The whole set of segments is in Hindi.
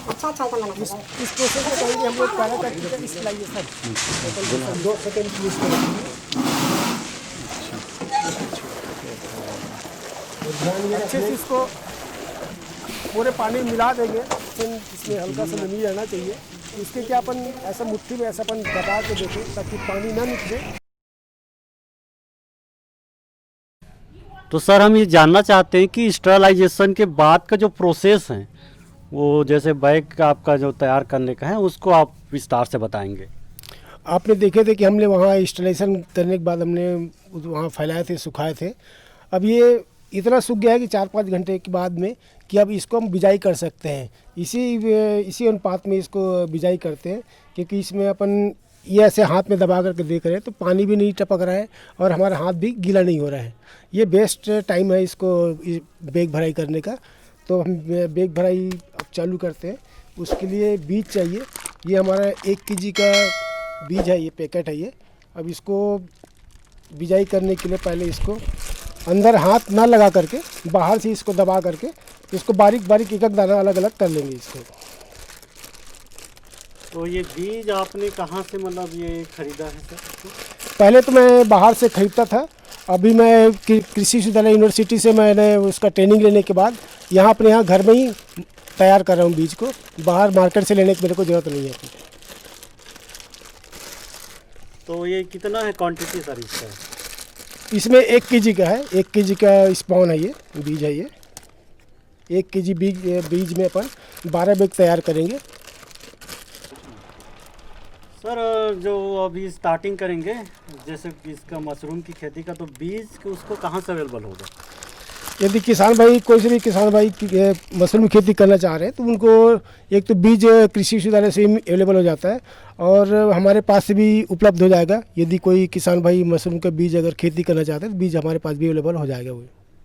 अच्छा अच्छा एकदम बना इस प्रोसेस में कहीं भी हम लोग पैराकाइट का स्लाइजेशन 2 सेकंड प्लीज करेंगे। अच्छे से इसको पूरे पानी में मिला देंगे, फिर इसमें हल्का सा नमी रहना चाहिए। इसके क्या अपन ऐसा मुट्ठी में ऐसा अपन दबा के देखें ताकि पानी ना निकले। तो सर हम ये जानना चाहते हैं कि स्टरलाइजेशन के बाद का जो प्रोसेस है वो जैसे बैग आपका जो तैयार करने का है उसको आप विस्तार से बताएंगे। आपने देखे थे कि हमने वहाँ इंस्टॉलेशन करने के बाद हमने वहाँ फैलाए थे, सुखाए थे। अब ये इतना सूख गया है कि 4-5 घंटे के बाद में कि अब इसको हम बिजाई कर सकते हैं। इसी अनुपात में इसको बिजाई करते हैं, क्योंकि इसमें अपन ये ऐसे हाथ में दबा करके देख रहे हैं तो पानी भी नहीं टपक रहा है और हमारा हाथ भी गीला नहीं हो रहा है। ये बेस्ट टाइम है इसको बैग भराई करने का। तो हम बैग भराई अब चालू करते हैं। उसके लिए बीज चाहिए। ये हमारा 1 केजी का बीज है, ये पैकेट है ये। अब इसको बिजाई करने के लिए पहले इसको अंदर हाथ ना लगा करके बाहर से इसको दबा करके इसको बारीक बारीक एक एक दाना अलग अलग कर लेंगे इसको। तो ये बीज आपने कहाँ से मतलब ये खरीदा है सर? पहले तो मैं बाहर से खरीदता था। अभी मैं कृषि विश्वविद्यालय यूनिवर्सिटी से मैंने उसका ट्रेनिंग लेने के बाद यहाँ अपने यहाँ घर में ही तैयार कर रहा हूँ बीज को। बाहर मार्केट से लेने की मेरे को ज़रूरत नहीं है। तो ये कितना है क्वांटिटी सर इसका? इसमें 1 केजी का है, 1 केजी का स्पॉन है, ये बीज है। ये 1 केजी बीज में अपन 12 बैग तैयार करेंगे। सर जो अभी स्टार्टिंग करेंगे जैसे कि इसका मशरूम की खेती का, तो बीज उसको कहाँ से अवेलेबल होगा? यदि किसान भाई, कोई से भी किसान भाई मशरूम की खेती करना चाह रहे हैं तो उनको एक तो बीज कृषि विश्वविद्यालय से अवेलेबल हो जाता है और हमारे पास से भी उपलब्ध हो जाएगा। यदि कोई किसान भाई मशरूम का बीज अगर खेती करना चाहते हैं तो बीज हमारे पास भी अवेलेबल हो जाएगा वो।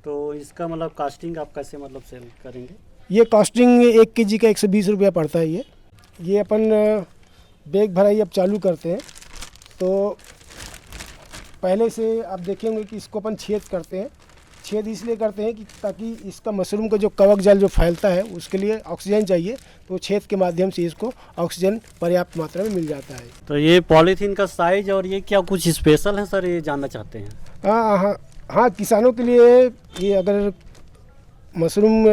तो इसका मतलब कास्टिंग आप कैसे मतलब सेल करेंगे? ये कॉस्टिंग 1 केजी का 120 रुपया पड़ता है। ये अपन बैग भराई अब चालू करते हैं। तो पहले से आप देखेंगे कि इसको अपन छेद करते हैं। छेद इसलिए करते हैं कि ताकि इसका मशरूम का जो कवक जल जो फैलता है उसके लिए ऑक्सीजन चाहिए, तो छेद के माध्यम से इसको ऑक्सीजन पर्याप्त मात्रा में मिल जाता है। तो ये पॉलीथीन का साइज और ये क्या कुछ स्पेशल है सर, ये जानना चाहते हैं? हाँ हाँ हाँ, किसानों के लिए ये अगर मशरूम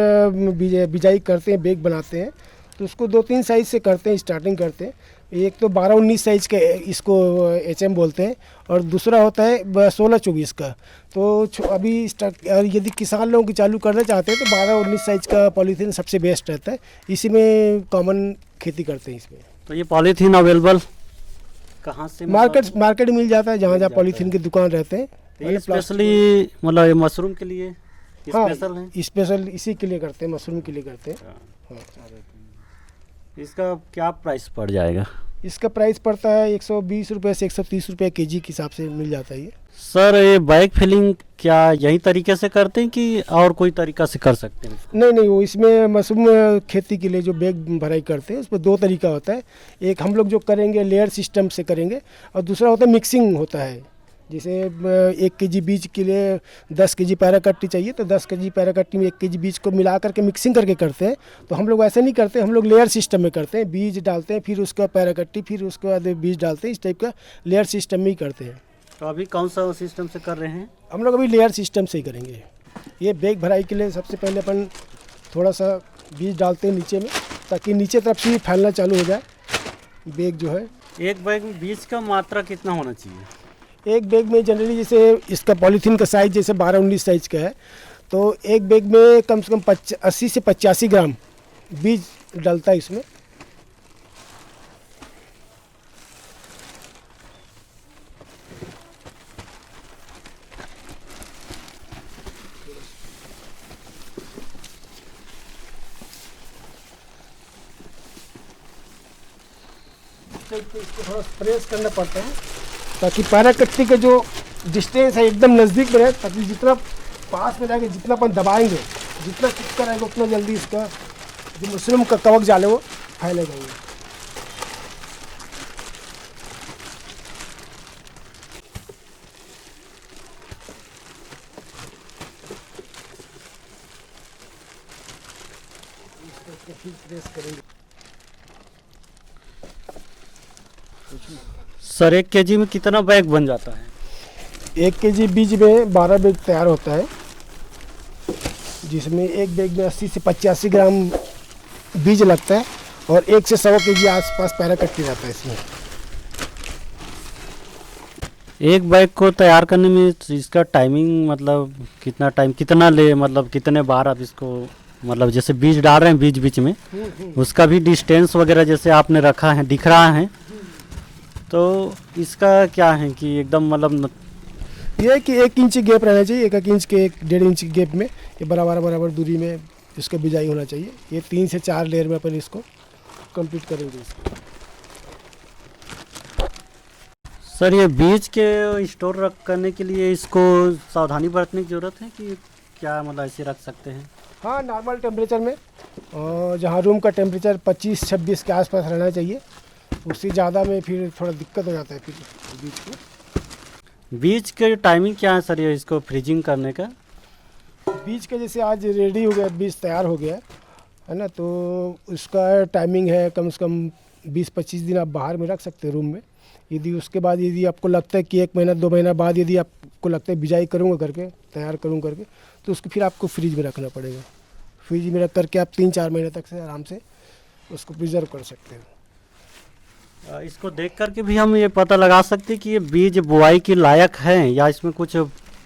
बिजाई करते हैं, बैग बनाते हैं तो उसको 2-3 साइज़ से करते हैं, स्टार्टिंग करते हैं। एक तो 12-19 साइज़ का इसको HM बोलते हैं और दूसरा होता है 16-24 का। तो अभी यदि किसान लोगों की चालू करना चाहते हैं तो 12-19 साइज़ का पॉलीथीन सबसे बेस्ट रहता है। इसी में कॉमन खेती करते हैं इसमें। तो ये पॉलीथीन अवेलेबल कहाँ से? मार्केट मिल जाता है, जहाँ जहाँ पॉलीथीन की दुकान रहते हैं। ये स्पेशली मतलब ये मशरूम के लिए स्पेशल है? हाँ, स्पेशल इसी के लिए करते हैं, मशरूम के लिए करते हैं। हाँ। इसका क्या प्राइस पड़ जाएगा? इसका प्राइस पड़ता है 120 रुपये से 130 रुपये केजी के हिसाब से मिल जाता है ये। सर ये बैग फिलिंग क्या यही तरीके से करते हैं कि और कोई तरीका से कर सकते हैं? नहीं, वो इसमें मशरूम खेती के लिए जो बैग भराई करते हैं उसमें 2 तरीका होता है। एक हम लोग जो करेंगे लेयर सिस्टम से करेंगे और दूसरा होता है मिक्सिंग होता है। जैसे 1 केजी बीज के लिए 10 केजी पैराकट्टी चाहिए तो 10 केजी पैराकट्टी में 1 केजी बीज को मिला करके मिक्सिंग करके करते हैं। तो हम लोग ऐसे नहीं करते, हम लोग लेयर सिस्टम में करते हैं। बीज डालते हैं, फिर उसका पैराकट्टी, फिर उसके बाद बीज डालते हैं। इस टाइप का लेयर सिस्टम में ही करते हैं। तो अभी कौन सा सिस्टम से कर रहे हैं? हम लोग अभी लेयर सिस्टम से ही करेंगे। ये बैग भराई के लिए सबसे पहले अपन थोड़ा सा बीज डालते हैं नीचे में, ताकि नीचे तरफ से ही फैलना चालू हो जाए बैग जो है। एक बैग में बीज का मात्रा कितना होना चाहिए? एक बैग में जनरली जैसे इसका पॉलीथीन का साइज़ जैसे 12-19 साइज़ का है तो एक बैग में कम से कम 80 से 85 ग्राम बीज डलता है इसमें। इसको थोड़ा प्रेस करना पड़ता है ताकि पैराकट्टी का जो डिस्टेंस है एकदम नज़दीक में रहे, ताकि जितना पास में जाएंगे, जितना अपन दबाएंगे, जितना चिपका रहेगा उतना जल्दी इसका जो मशरूम का कवक जाल है वो फैलेगा। प्रेस करेंगे। सर 1 केजी में कितना बैग बन जाता है? 1 केजी बीज में 12 बैग तैयार होता है, जिसमें एक बैग में 80 से 85 ग्राम बीज लगता है और 1 से 100 केजी आसपास पैरा कट्टी जाता है इसमें। एक बैग को तैयार करने में इसका टाइमिंग मतलब कितना टाइम कितना ले, मतलब कितने बार आप इसको, मतलब जैसे बीज डाल रहे हैं बीच बीच में उसका भी डिस्टेंस वगैरह जैसे आपने रखा है दिख रहा है, तो इसका क्या है कि एकदम मतलब ये है कि 1 इंच गैप रहना चाहिए, 1 इंच के 1.5 इंच गैप में ये बराबर दूरी में इसका बिजाई होना चाहिए। ये 3 से 4 लेयर में अपन इसको कंप्लीट करेंगे इसको। सर ये बीज के स्टोर रख करने के लिए इसको सावधानी बरतने की ज़रूरत है कि क्या, मतलब ऐसे रख सकते हैं? हाँ, नॉर्मल टेम्परेचर में, और जहाँ रूम का टेम्परेचर 25-26 के आसपास रहना चाहिए, उससे ज़्यादा में फिर थोड़ा दिक्कत हो जाता है फिर बीज को। बीज के टाइमिंग क्या है सर ये इसको फ्रीजिंग करने का? बीज का जैसे आज रेडी हो गया, बीज तैयार हो गया है ना, तो उसका टाइमिंग है कम से कम 20-25 दिन आप बाहर में रख सकते हैं रूम में। यदि उसके बाद यदि आपको लगता है कि 1 महीना 2 महीना बाद यदि आपको लगता है बिजाई करूँगा करके, तैयार करूँ करके, तो उसको फिर आपको फ्रिज में रखना पड़ेगा। फ्रिज में रख करके आप 3-4 महीने तक से आराम से उसको प्रिजर्व कर सकते हो। इसको देख करके भी हम ये पता लगा सकते हैं कि ये बीज बुआई के लायक है या इसमें कुछ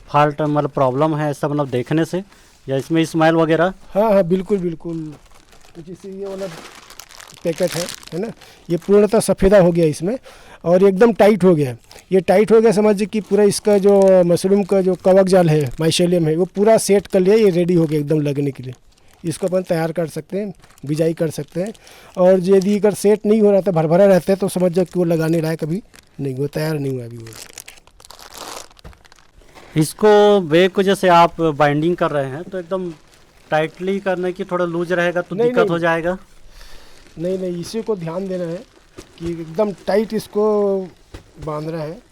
फॉल्ट मतलब प्रॉब्लम है, ऐसा मतलब देखने से, या इसमें स्मेल वगैरह? हाँ, बिल्कुल कुछ इसी ये वाला पैकेट है ना, ये पूर्णतः सफ़ेदा हो गया इसमें और एकदम टाइट हो गया। ये टाइट हो गया समझिए कि पूरा इसका जो मशरूम का जो कवक जाल है, माइसेलियम है, वो पूरा सेट कर लिया, ये रेडी हो गया एकदम लगने के लिए। इसको अपन तैयार कर सकते हैं, बिजाई कर सकते हैं। और यदि अगर सेट नहीं हो रहा था, भरभरा रहता है, तो समझ जाओ कि वो लगाने लायक अभी नहीं, वो तैयार नहीं हुआ अभी वो। इसको बैग को जैसे आप बाइंडिंग कर रहे हैं तो एकदम टाइटली करने की, थोड़ा लूज रहेगा तो दिक्कत हो जाएगा? नहीं, इसी को ध्यान देना है कि एकदम टाइट इसको बांधना है।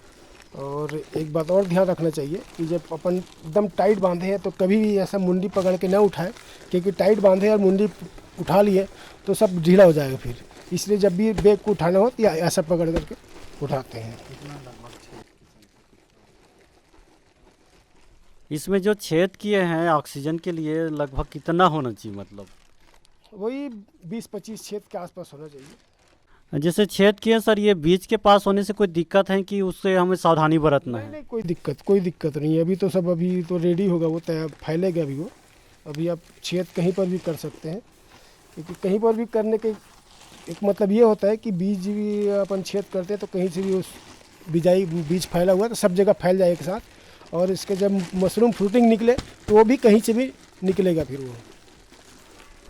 और एक बात और ध्यान रखना चाहिए कि जब अपन एकदम टाइट बांधे हैं तो कभी भी ऐसा मुंडी पकड़ के ना उठाए, क्योंकि टाइट बांधे और मुंडी उठा लिए तो सब ढीला हो जाएगा फिर। इसलिए जब भी बैग को उठाना हो तो ऐसा पकड़ करके उठाते हैं। इसमें जो छेद किए हैं ऑक्सीजन के लिए लगभग कितना होना चाहिए, मतलब? वही 20-25 छेद के आसपास होना चाहिए। जैसे छेद किए सर, ये बीज के पास होने से कोई दिक्कत है कि उससे हमें सावधानी बरतना है? नहीं, कोई दिक्कत नहीं है। अभी तो सब अभी तो रेडी होगा, वो तैयार फैलेगा अभी वो। अभी आप छेद कहीं पर भी कर सकते हैं, क्योंकि कहीं पर भी करने के एक मतलब ये होता है कि बीज भी अपन छेद करते हैं तो कहीं से भी उस बीज फैला हुआ तो सब जगह फैल जाए एक साथ, और इसके जब मशरूम फ्रूटिंग निकले तो वो भी कहीं से भी निकलेगा फिर वो।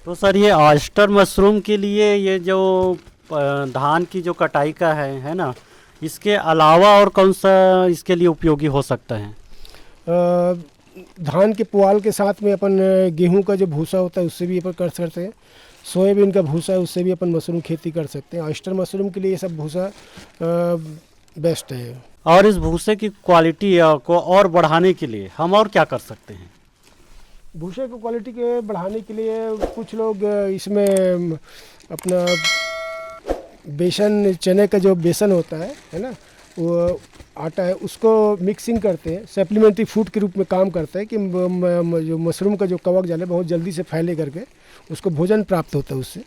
तो सर ये ऑयस्टर मशरूम के लिए ये जो धान की जो कटाई का है ना, इसके अलावा और कौन सा इसके लिए उपयोगी हो सकता है? धान के पुआल के साथ में अपन गेहूं का जो भूसा होता है उससे भी अपन कर सकते हैं। सोयाबीन का भूसा है उससे भी अपन मशरूम खेती कर सकते हैं। ऑयस्टर मशरूम के लिए ये सब भूसा बेस्ट है। और इस भूसे की क्वालिटी को और बढ़ाने के लिए हम और क्या कर सकते हैं? भूसे की क्वालिटी के बढ़ाने के लिए कुछ लोग इसमें अपना बेसन, चने का जो बेसन होता है ना, वो आटा है, उसको मिक्सिंग करते हैं, सप्लीमेंट्री फूड के रूप में काम करता है कि जो मशरूम का जो कवक जाल है बहुत जल्दी से फैले करके उसको भोजन प्राप्त होता है उससे।